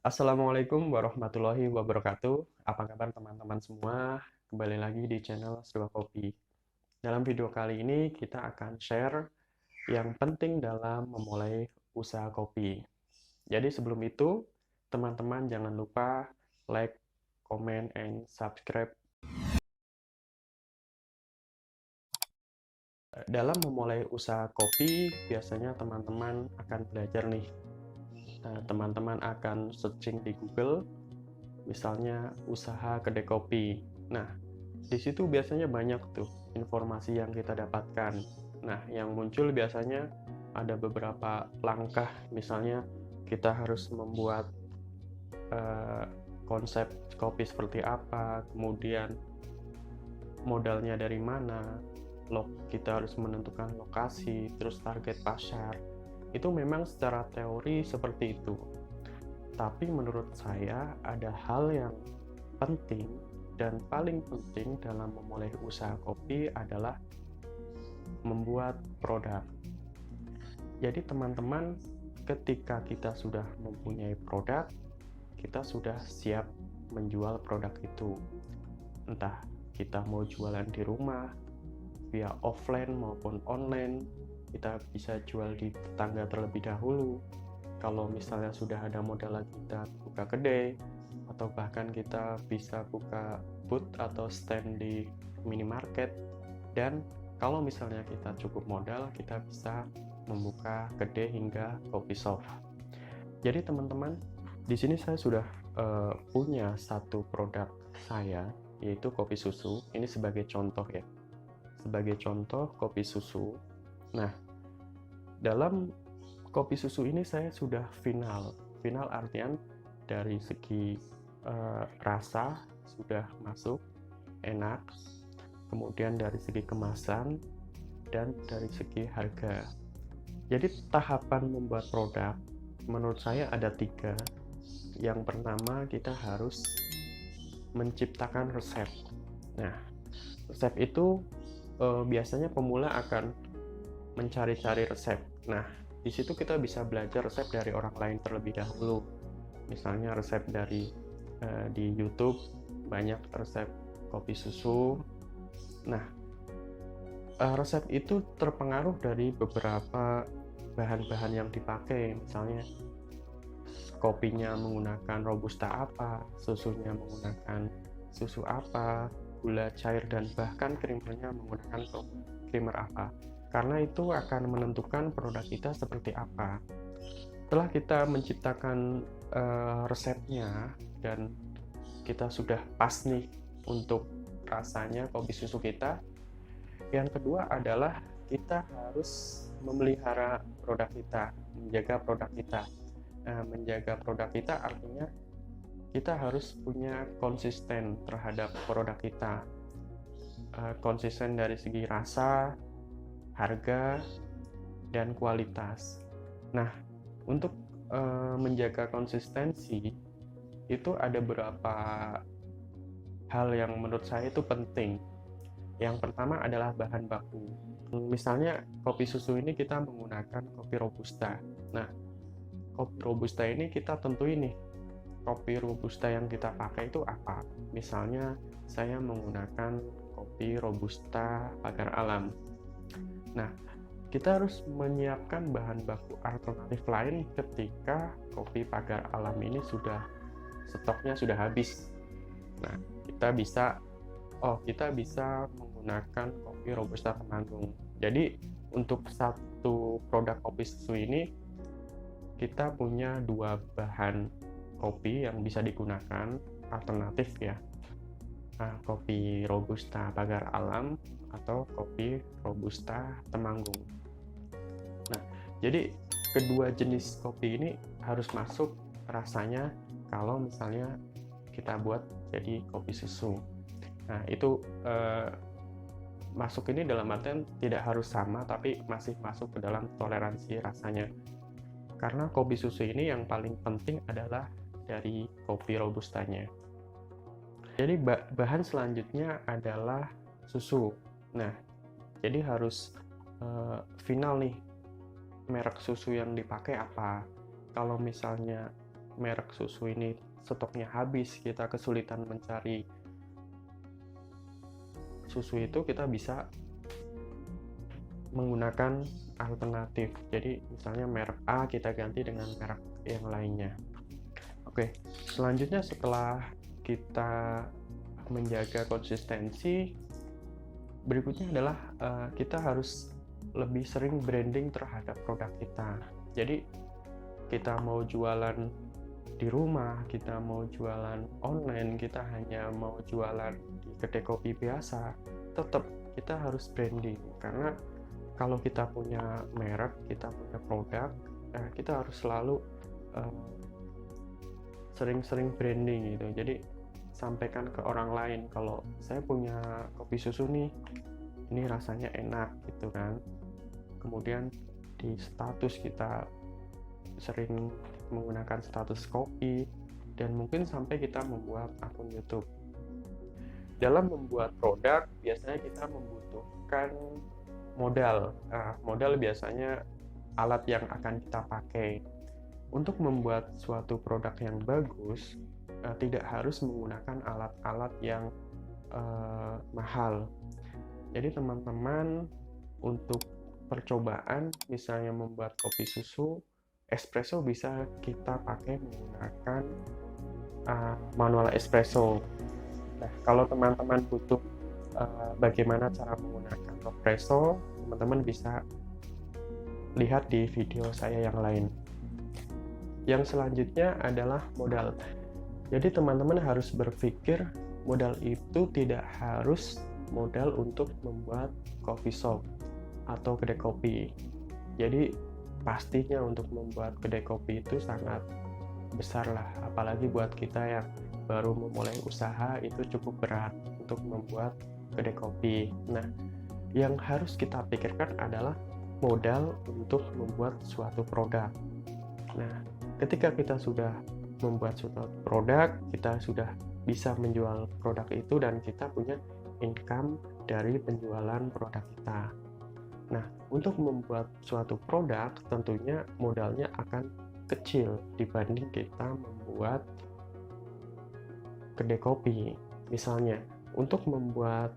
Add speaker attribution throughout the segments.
Speaker 1: Assalamualaikum warahmatullahi wabarakatuh. Apa kabar teman-teman semua? Kembali lagi di channel Sebuah Kopi. Dalam video kali ini kita akan share yang penting dalam memulai usaha kopi. Jadi sebelum itu, teman-teman jangan lupa like, comment, and subscribe. Dalam memulai usaha kopi, biasanya teman-teman akan belajar nih. Teman-teman akan searching di Google, misalnya usaha kedai kopi. Nah, di situ biasanya banyak tuh informasi yang kita dapatkan. Nah, yang muncul biasanya ada beberapa langkah, misalnya kita harus membuat eh, konsep kopi seperti apa, kemudian modalnya dari mana, kita harus menentukan lokasi, terus target pasar. Itu memang secara teori seperti itu. Tapi menurut saya ada hal yang penting dan paling penting dalam memulai usaha kopi adalah membuat produk. Jadi teman-teman, ketika kita sudah mempunyai produk, kita sudah siap menjual produk itu. Entah kita mau jualan di rumah, via offline maupun online, kita bisa jual di tetangga terlebih dahulu. Kalau misalnya sudah ada modal, kita buka kedai, atau bahkan kita bisa buka booth atau stand di minimarket. Dan kalau misalnya kita cukup modal, kita bisa membuka kedai hingga coffee shop. Jadi teman-teman, di sini saya sudah punya satu produk saya, yaitu kopi susu. Ini sebagai contoh ya, sebagai contoh kopi susu. Nah, dalam kopi susu ini saya sudah final artian dari segi rasa sudah masuk, enak, kemudian dari segi kemasan, dan dari segi harga. Jadi tahapan membuat produk menurut saya ada 3. Yang pertama, kita harus menciptakan resep. Nah, resep itu biasanya pemula akan mencari-cari resep. Nah, di situ kita bisa belajar resep dari orang lain terlebih dahulu. Misalnya resep dari di YouTube, banyak resep kopi susu. Nah, resep itu terpengaruh dari beberapa bahan-bahan yang dipakai. Misalnya kopinya menggunakan robusta apa, susunya menggunakan susu apa, gula cair, dan bahkan creamernya menggunakan creamer apa. Karena itu akan menentukan produk kita seperti apa. Setelah kita menciptakan resepnya dan kita sudah pas nih untuk rasanya kopi susu kita, yang kedua adalah kita harus memelihara produk kita, menjaga produk kita. Menjaga produk kita artinya kita harus punya konsisten terhadap produk kita. Konsisten dari segi rasa, harga, dan kualitas. Nah, untuk menjaga konsistensi itu ada beberapa hal yang menurut saya itu penting. Yang pertama adalah bahan baku. Misalnya kopi susu ini kita menggunakan kopi robusta. Nah, kopi robusta ini kita tentuin nih, kopi robusta yang kita pakai itu apa. Misalnya saya menggunakan kopi robusta pagar alam. Nah, kita harus menyiapkan bahan baku alternatif lain ketika kopi pagar alam ini stoknya sudah habis. Nah, kita bisa menggunakan kopi robusta Temanggung. Jadi untuk satu produk kopi susu ini kita punya 2 bahan kopi yang bisa digunakan alternatif ya. Kopi robusta pagar alam atau kopi robusta Temanggung. Nah, jadi kedua jenis kopi ini harus masuk rasanya kalau misalnya kita buat jadi kopi susu. Nah, itu masuk ini dalam artian tidak harus sama, tapi masih masuk ke dalam toleransi rasanya. Karena kopi susu ini yang paling penting adalah dari kopi robustanya. Jadi bahan selanjutnya adalah susu. Nah, jadi harus final nih, merek susu yang dipakai apa. Kalau misalnya merek susu ini stoknya habis, kita kesulitan mencari susu itu, kita bisa menggunakan alternatif. Jadi misalnya merek A kita ganti dengan merek yang lainnya. Oke, selanjutnya setelah kita menjaga konsistensi, berikutnya adalah kita harus lebih sering branding terhadap produk kita. Jadi kita mau jualan di rumah, kita mau jualan online, kita hanya mau jualan di kedai kopi biasa, tetap kita harus branding. Karena kalau kita punya merek, kita punya produk, kita harus selalu sering-sering branding gitu. Jadi sampaikan ke orang lain kalau saya punya kopi susu nih, ini rasanya enak gitu kan. Kemudian di status kita sering menggunakan status kopi, dan mungkin sampai kita membuat akun YouTube. Dalam membuat produk biasanya kita membutuhkan modal. Modal biasanya alat yang akan kita pakai. Untuk membuat suatu produk yang bagus, tidak harus menggunakan alat-alat yang mahal. Jadi teman-teman, untuk percobaan misalnya membuat kopi susu, espresso bisa kita pakai menggunakan manual espresso. Nah, kalau teman-teman butuh bagaimana cara menggunakan espresso, teman-teman bisa lihat di video saya yang lain. Yang selanjutnya adalah modal. Jadi teman-teman harus berpikir modal itu tidak harus modal untuk membuat coffee shop atau kedai kopi. Jadi pastinya untuk membuat kedai kopi itu sangat besar lah, apalagi buat kita yang baru memulai usaha itu cukup berat untuk membuat kedai kopi. Nah, yang harus kita pikirkan adalah modal untuk membuat suatu produk. Nah, ketika kita sudah membuat suatu produk, kita sudah bisa menjual produk itu dan kita punya income dari penjualan produk kita. Nah, untuk membuat suatu produk tentunya modalnya akan kecil dibanding kita membuat kedai kopi. Misalnya, untuk membuat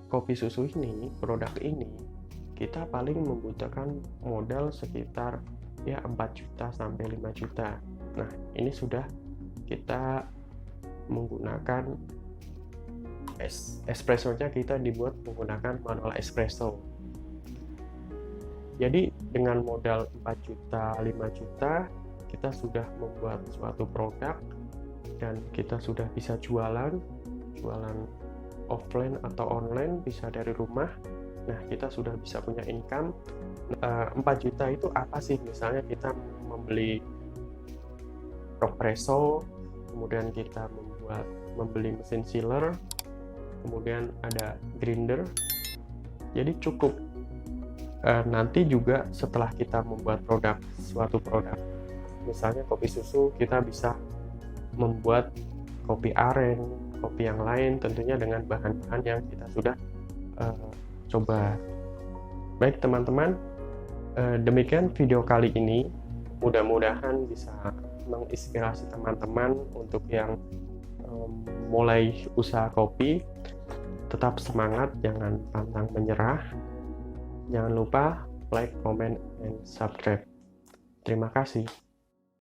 Speaker 1: kopi susu ini, produk ini, kita paling membutuhkan modal sekitar 4 juta sampai 5 juta. Nah, ini sudah kita menggunakan espressonya kita dibuat menggunakan manual espresso. Jadi dengan modal 4 juta, 5 juta, kita sudah membuat suatu produk dan kita sudah bisa jualan offline atau online, bisa dari rumah. Nah, kita sudah bisa punya income. 4 juta itu apa sih? Misalnya kita membeli espresso, kemudian kita membeli mesin chiller, kemudian ada grinder. Jadi cukup. Nanti juga setelah kita membuat suatu produk, misalnya kopi susu, kita bisa membuat kopi aren, kopi yang lain, tentunya dengan bahan-bahan yang kita sudah coba. Baik teman-teman, demikian video kali ini. Mudah-mudahan bisa menginspirasi teman-teman untuk yang mulai usaha kopi. Tetap semangat, jangan pantang menyerah. Jangan lupa like, comment, and subscribe. Terima kasih.